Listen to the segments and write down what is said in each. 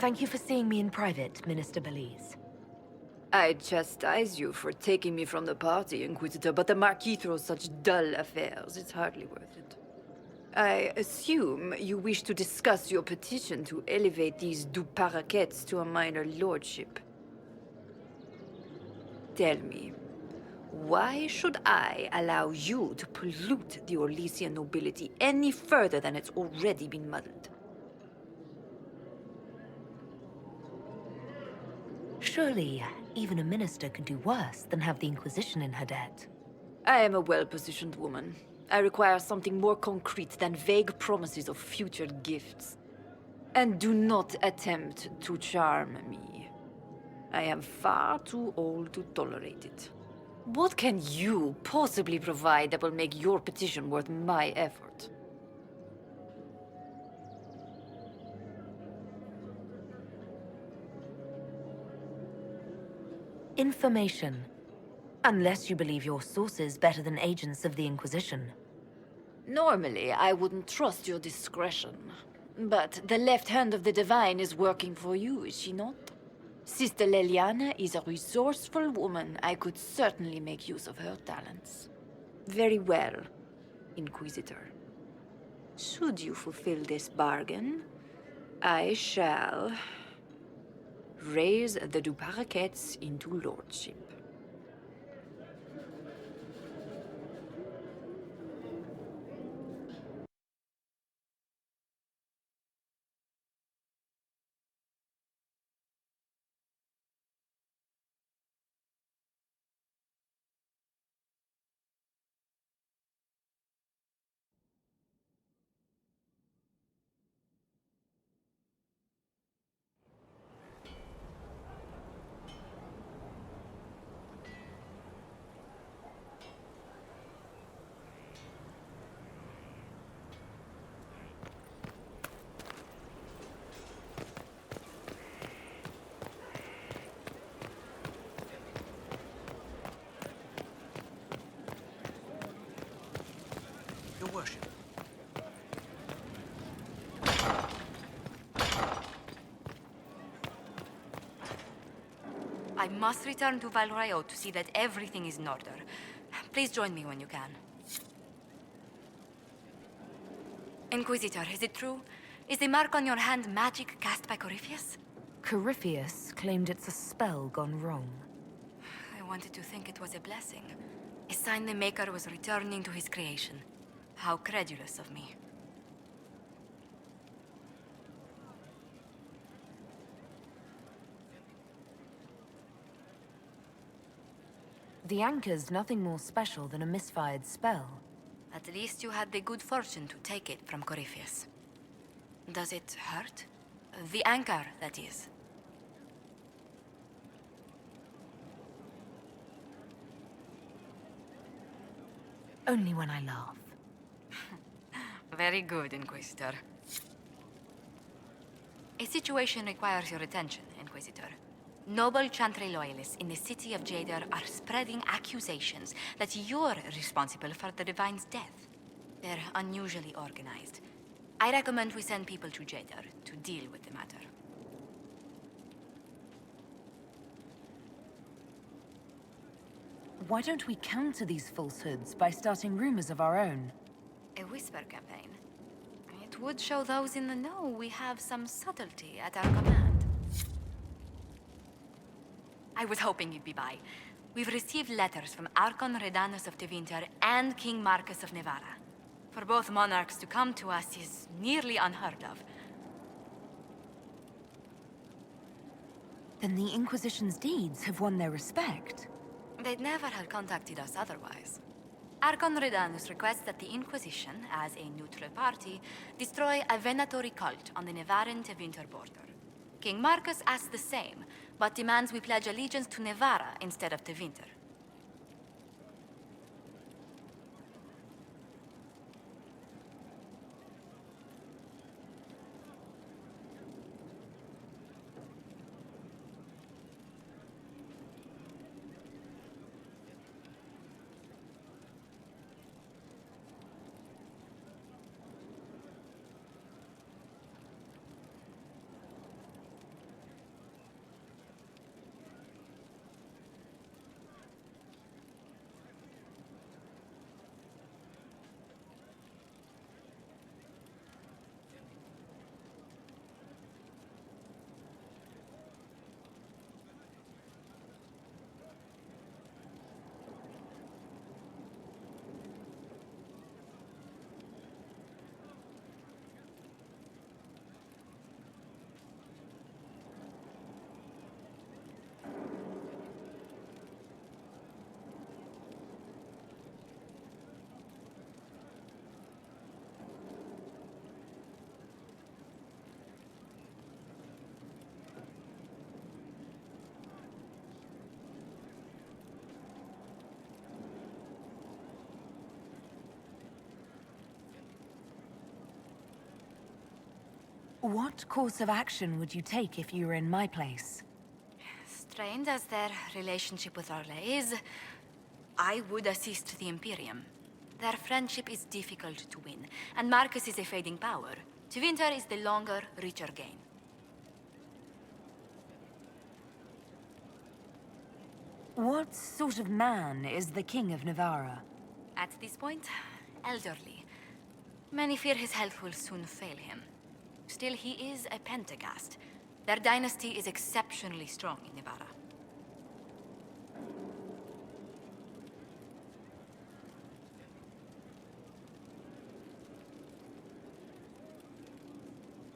Thank you for seeing me in private, Minister Belize. I chastise you for taking me from the party, Inquisitor, but the Marquis throws such dull affairs. It's hardly worth it. I assume you wish to discuss your petition to elevate these du Paraquets to a minor lordship. Tell me, why should I allow you to pollute the Orlesian nobility any further than it's already been muddled? Surely, even a minister could do worse than have the Inquisition in her debt. I am a well-positioned woman. I require something more concrete than vague promises of future gifts. And do not attempt to charm me. I am far too old to tolerate it. What can you possibly provide that will make your petition worth my effort? Information. Unless you believe your sources better than agents of the Inquisition. Normally, I wouldn't trust your discretion. But the left hand of the Divine is working for you, is she not? Sister Leliana is a resourceful woman. I could certainly make use of her talents. Very well, Inquisitor. Should you fulfill this bargain, I shall raise the du Paraquets into lordship. Your worship. I must return to Valrayo to see that everything is in order. Please join me when you can. Inquisitor, is it true? Is the mark on your hand magic cast by Corypheus? Corypheus claimed it's a spell gone wrong. I wanted to think it was a blessing. A sign the Maker was returning to his creation. How credulous of me. The anchor's nothing more special than a misfired spell. At least you had the good fortune to take it from Corypheus. Does it hurt? The anchor, that is. Only when I laugh. Very good, Inquisitor. A situation requires your attention, Inquisitor. Noble Chantry loyalists in the city of Jadar are spreading accusations that you're responsible for the Divine's death. They're unusually organized. I recommend we send people to Jadar to deal with the matter. Why don't we counter these falsehoods by starting rumors of our own? A whisper campaign. It would show those in the know we have some subtlety at our command. I was hoping you'd be by. We've received letters from Archon Redanus of Tevinter and King Marcus of Nevada. For both monarchs to come to us is nearly unheard of. Then the Inquisition's deeds have won their respect. They'd never have contacted us otherwise. Archon Redanus requests that the Inquisition, as a neutral party, destroy a venatory cult on the Nevaran-Tevinter border. King Marcus asks the same, but demands we pledge allegiance to Nevara instead of Tevinter. What course of action would you take if you were in my place? Strained as their relationship with Orle is, I would assist the Imperium. Their friendship is difficult to win, and Marcus is a fading power. Tevinter is the longer, richer gain. What sort of man is the King of Navarra? At this point, elderly. Many fear his health will soon fail him. Still, he is a Pentagast. Their dynasty is exceptionally strong in Navarra.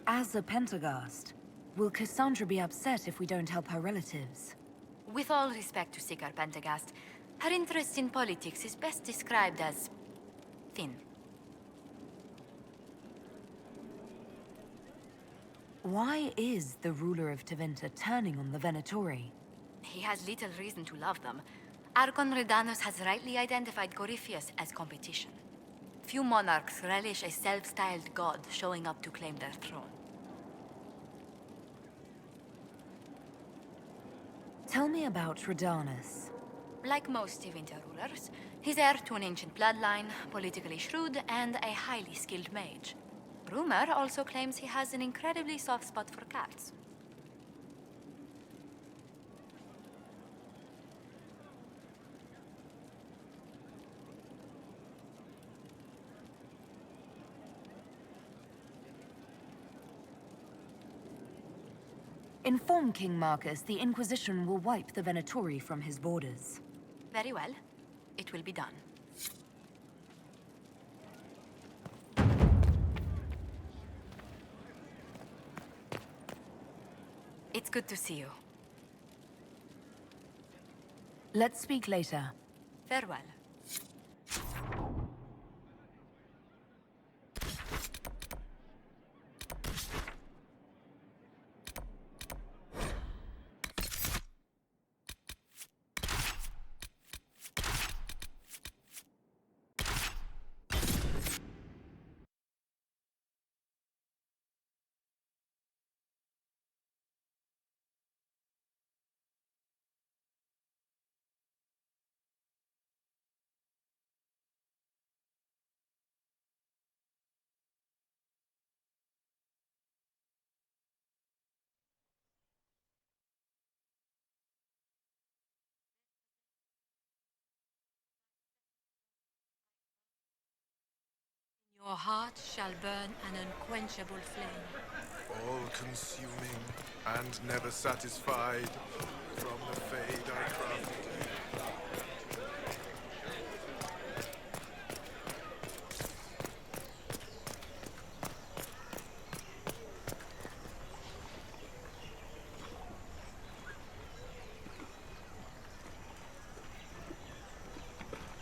As a Pentagast, will Cassandra be upset if we don't help her relatives? With all respect to Sigar Pentagast, her interest in politics is best described as thin. Why is the ruler of Tevinter turning on the Venatori? He has little reason to love them. Archon Redanus has rightly identified Corypheus as competition. Few monarchs relish a self-styled god showing up to claim their throne. Tell me about Redanus. Like most Tevinter rulers, he's heir to an ancient bloodline, politically shrewd, and a highly skilled mage. Rumor also claims he has an incredibly soft spot for cats. Inform King Marcus the Inquisition will wipe the Venatori from his borders. Very well. It will be done. It's good to see you. Let's speak later. Farewell. Your heart shall burn an unquenchable flame. All-consuming and never satisfied. From the fade I crafted.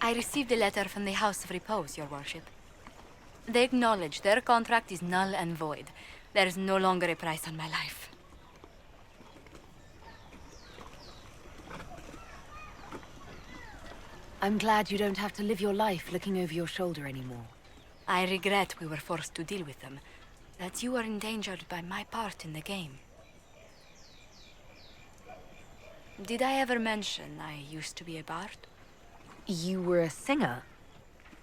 I received a letter from the House of Repose, Your Worship. They acknowledge their contract is null and void. There is no longer a price on my life. I'm glad you don't have to live your life looking over your shoulder anymore. I regret we were forced to deal with them, that you were endangered by my part in the game. Did I ever mention I used to be a bard? You were a singer?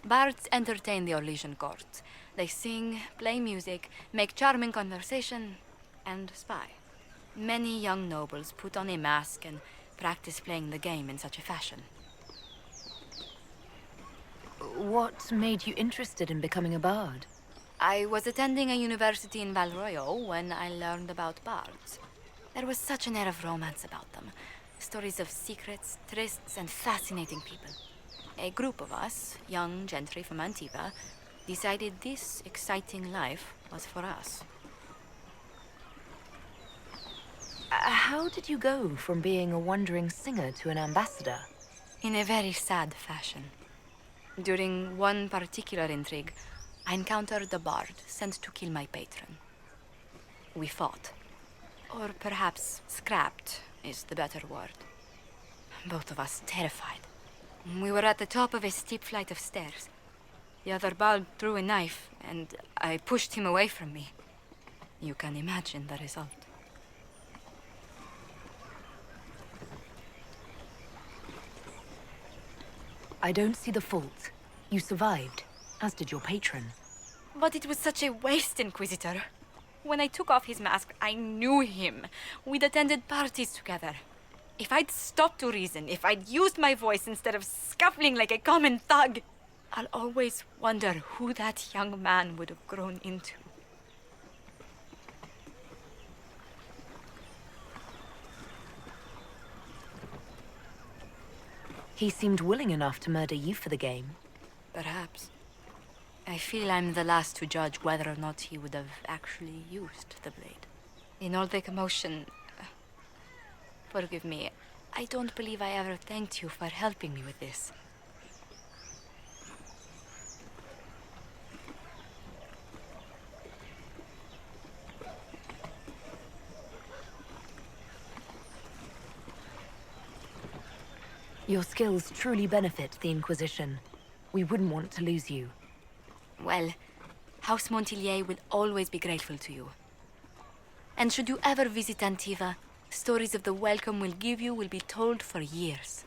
Bards entertain the Orlesian court. They sing, play music, make charming conversation, and spy. Many young nobles put on a mask and practice playing the game in such a fashion. What made you interested in becoming a bard? I was attending a university in Valroyo when I learned about bards. There was such an air of romance about them. Stories of secrets, trysts, and fascinating people. A group of us, young gentry from Antiva, decided this exciting life was for us. How did you go from being a wandering singer to an ambassador? In a very sad fashion. During one particular intrigue, I encountered a bard sent to kill my patron. We fought. Or perhaps scrapped is the better word. Both of us terrified. We were at the top of a steep flight of stairs. The other bard drew a knife, and I pushed him away from me. You can imagine the result. I don't see the fault. You survived, as did your patron. But it was such a waste, Inquisitor. When I took off his mask, I knew him. We'd attended parties together. If I'd stopped to reason, if I'd used my voice instead of scuffling like a common thug, I'll always wonder who that young man would have grown into. He seemed willing enough to murder you for the game. Perhaps. I feel I'm the last to judge whether or not he would have actually used the blade. In all the commotion... Forgive me, I don't believe I ever thanked you for helping me with this. Your skills truly benefit the Inquisition. We wouldn't want to lose you. Well, House Montilyet will always be grateful to you. And should you ever visit Antiva, stories of the welcome we'll give you will be told for years.